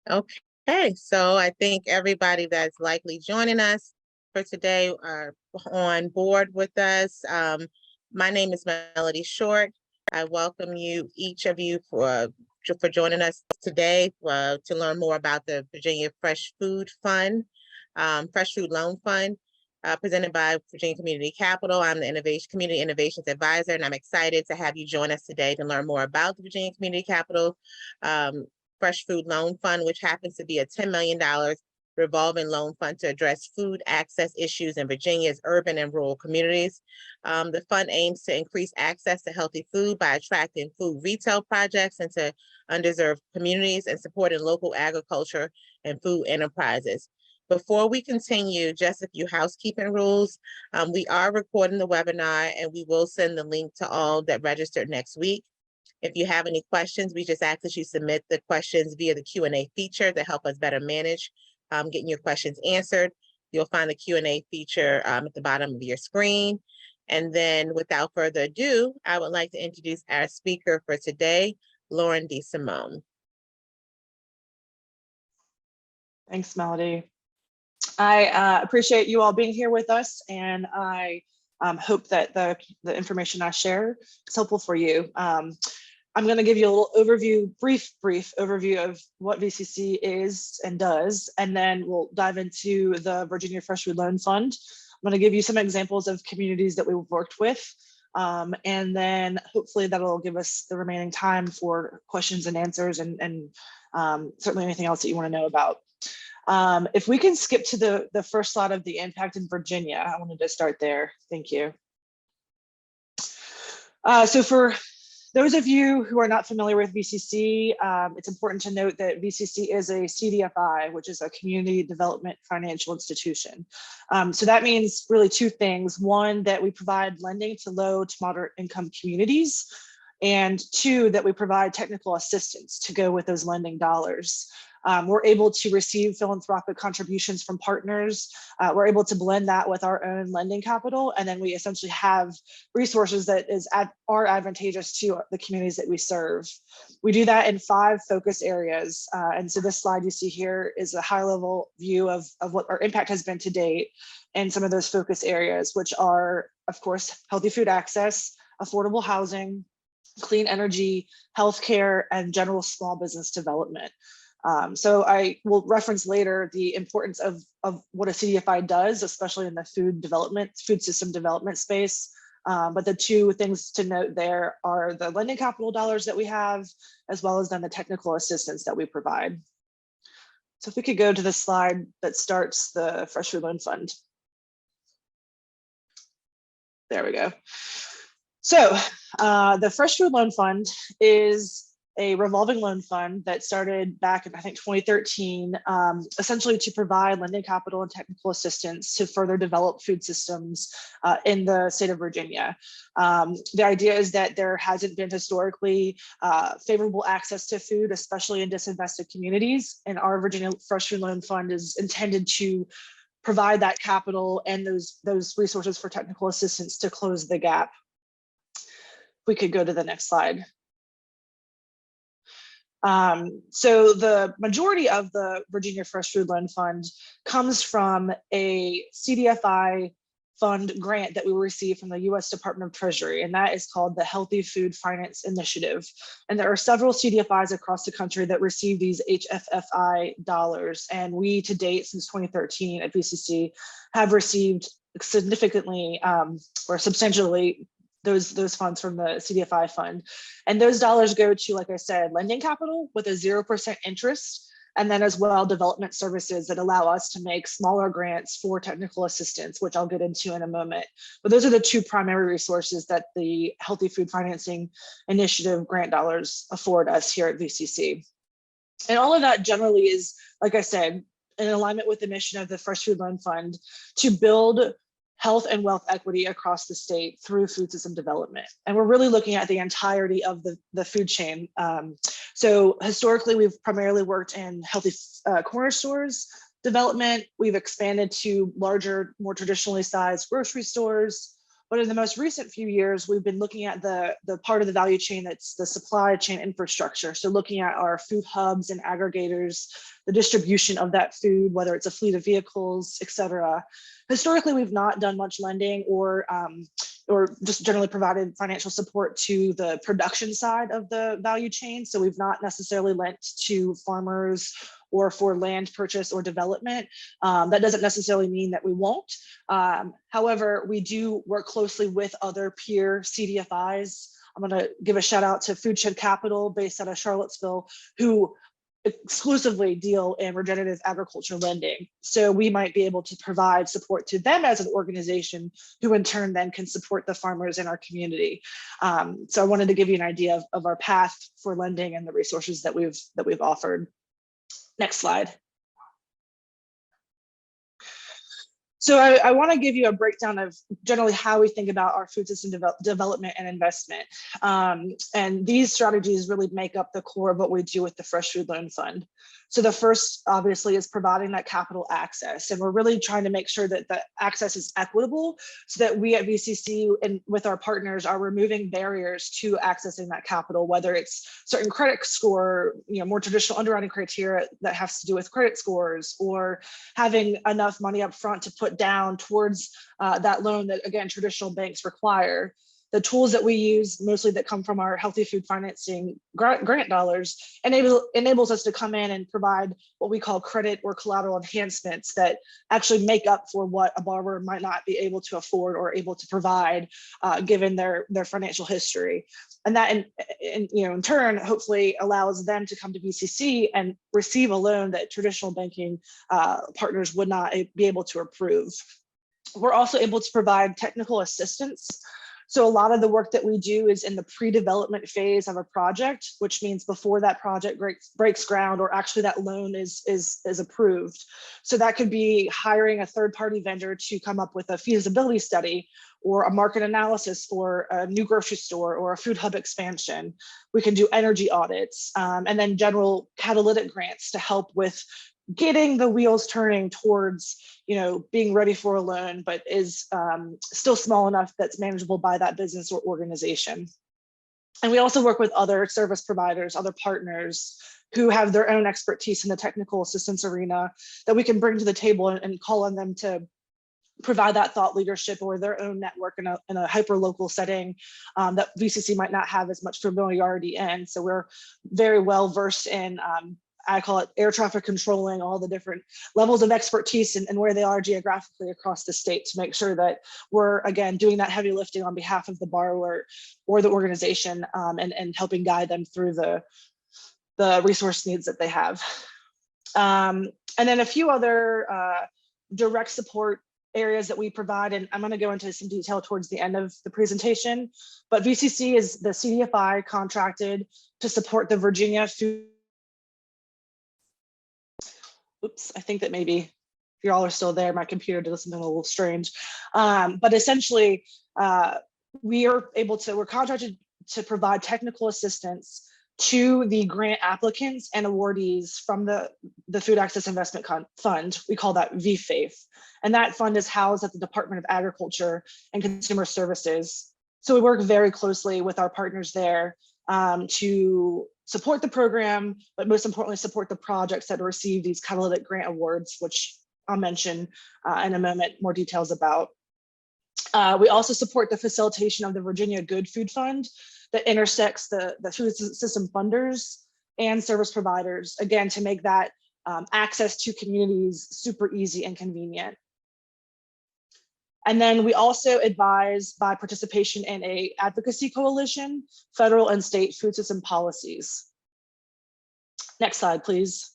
Okay, so I think everybody that's likely joining us for today are on board with us. My name is Melody Short. I welcome you, each of you, for joining us today to learn more about the Virginia Fresh Food Fund, Fresh Food Loan Fund, presented by Virginia Community Capital. I'm the Community Innovations Advisor, and I'm excited to have you join us today to learn more about the Virginia Community Capital Fresh Food Loan Fund, which happens to be a $10 million revolving loan fund to address food access issues in Virginia's urban and rural communities. The fund aims to increase access to healthy food by attracting food retail projects into underserved communities and supporting local agriculture and food enterprises. Before we continue, just a few housekeeping rules. We are recording the webinar and we will send the link to all that registered next week. If you have any questions, we just ask that you submit the questions via the Q&A feature to help us better manage getting your questions answered. You'll find the Q&A feature at the bottom of your screen. And then without further ado, I would like to introduce our speaker for today, Lauren DeSimone. Thanks, Melody. I appreciate you all being here with us, and I hope that the information I share is helpful for you. I'm going to give you a little brief overview of what VCC is and does, and then we'll dive into the Virginia Fresh Food Loan Fund. I'm going to give you some examples of communities that we've worked with, and then hopefully that'll give us the remaining time for questions and answers, and certainly anything else that you want to know about. If we can skip to the first slide of the impact in Virginia, I wanted to start there. Thank you. So for those of you who are not familiar with VCC, it's important to note that VCC is a CDFI, which is a community development financial institution. So that means really two things. One, that we provide lending to low to moderate income communities, and two, that we provide technical assistance to go with those lending dollars. We're able to receive philanthropic contributions from partners. We're able to blend that with our own lending capital, and then we essentially have resources that are advantageous to the communities that we serve. We do that in 5 focus areas. And so this slide you see here is a high-level view of what our impact has been to date and some of those focus areas, which are, of course, healthy food access, affordable housing, clean energy, healthcare, and general small business development. So I will reference later the importance of what a CDFI does, especially in the food system development space. But the two things to note there are the lending capital dollars that we have, as well as then the technical assistance that we provide. So if we could go to the slide that starts the Fresh Food Loan Fund. There we go. So the Fresh Food Loan Fund is a revolving loan fund that started back in, I think, 2013, essentially to provide lending capital and technical assistance to further develop food systems in the state of Virginia. The idea is that there hasn't been historically favorable access to food, especially in disinvested communities, and our Virginia Fresh Food Loan Fund is intended to provide that capital and those resources for technical assistance to close the gap. We could go to the next slide. So the majority of the Virginia Fresh Food Loan Fund comes from a CDFI fund grant that we received from the U.S. Department of Treasury, and that is called the Healthy Food Finance Initiative. And there are several CDFIs across the country that receive these HFFI dollars, and we to date, since 2013 at VCC, have received significantly or substantially those funds from the CDFI fund. And those dollars go to, like I said, lending capital with a 0% interest, and then as well development services that allow us to make smaller grants for technical assistance, which I'll get into in a moment. But those are the two primary resources that the Healthy Food Financing Initiative grant dollars afford us here at VCC. And all of that generally is, like I said, in alignment with the mission of the Fresh Food Loan Fund to build health and wealth equity across the state through food system development. And we're really looking at the entirety of the food chain. So historically, we've primarily worked in healthy corner stores development. We've expanded to larger, more traditionally sized grocery stores, But in the most recent few years, we've been looking at the part of the value chain that's the supply chain infrastructure. So looking at our food hubs and aggregators, the distribution of that food, whether it's a fleet of vehicles, et cetera. Historically, we've not done much lending or just generally provided financial support to the production side of the value chain. So we've not necessarily lent to farmers or for land purchase or development. That doesn't necessarily mean that we won't. However, we do work closely with other peer CDFIs. I'm going to give a shout out to Foodshed Capital based out of Charlottesville, who exclusively deal in regenerative agriculture lending. So we might be able to provide support to them as an organization, who in turn then can support the farmers in our community. So I wanted to give you an idea of our path for lending and the resources that we've offered. Next slide. So I want to give you a breakdown of generally how we think about our food system development and investment. And these strategies really make up the core of what we do with the Fresh Food Loan Fund. So the first, obviously, is providing that capital access. And we're really trying to make sure that the access is equitable, so that we at VCC and with our partners are removing barriers to accessing that capital, whether it's certain credit score, more traditional underwriting criteria that has to do with credit scores, or having enough money up front to put down towards that loan that, again, traditional banks require. The tools that we use, mostly that come from our healthy food financing grant dollars, enables us to come in and provide what we call credit or collateral enhancements that actually make up for what a borrower might not be able to afford or able to provide, given their financial history. And that, in turn, hopefully allows them to come to VCC and receive a loan that traditional banking partners would not be able to approve. We're also able to provide technical assistance. So a lot of the work that we do is in the pre-development phase of a project, which means before that project breaks ground, or actually that loan is approved. So that could be hiring a third-party vendor to come up with a feasibility study or a market analysis for a new grocery store or a food hub expansion. We can do energy audits, and then general catalytic grants to help with getting the wheels turning towards, being ready for a loan, but is still small enough that's manageable by that business or organization. And we also work with other service providers, other partners who have their own expertise in the technical assistance arena that we can bring to the table and call on them to provide that thought leadership or their own network in a hyper local setting that VCC might not have as much familiarity in. So we're very well versed in I call it air traffic controlling, all the different levels of expertise and where they are geographically across the state, to make sure that we're, again, doing that heavy lifting on behalf of the borrower or the organization, and helping guide them through the resource needs that they have. And then a few other direct support areas that we provide, and I'm going to go into some detail towards the end of the presentation, but VCC is the CDFI contracted to support the Virginia food. Oops, I think that maybe if you all are still there, my computer did something a little strange. But essentially, we're contracted to provide technical assistance to the grant applicants and awardees from the Food Access Investment Fund. We call that VFAIF. And that fund is housed at the Department of Agriculture and Consumer Services. So we work very closely with our partners there to support the program, but most importantly, support the projects that receive these catalytic grant awards, which I'll mention in a moment more details about. We also support the facilitation of the Virginia Good Food Fund that intersects the food system funders and service providers, again, to make that access to communities super easy and convenient. And then we also advise by participation in a advocacy coalition, federal and state food system policies. Next slide, please.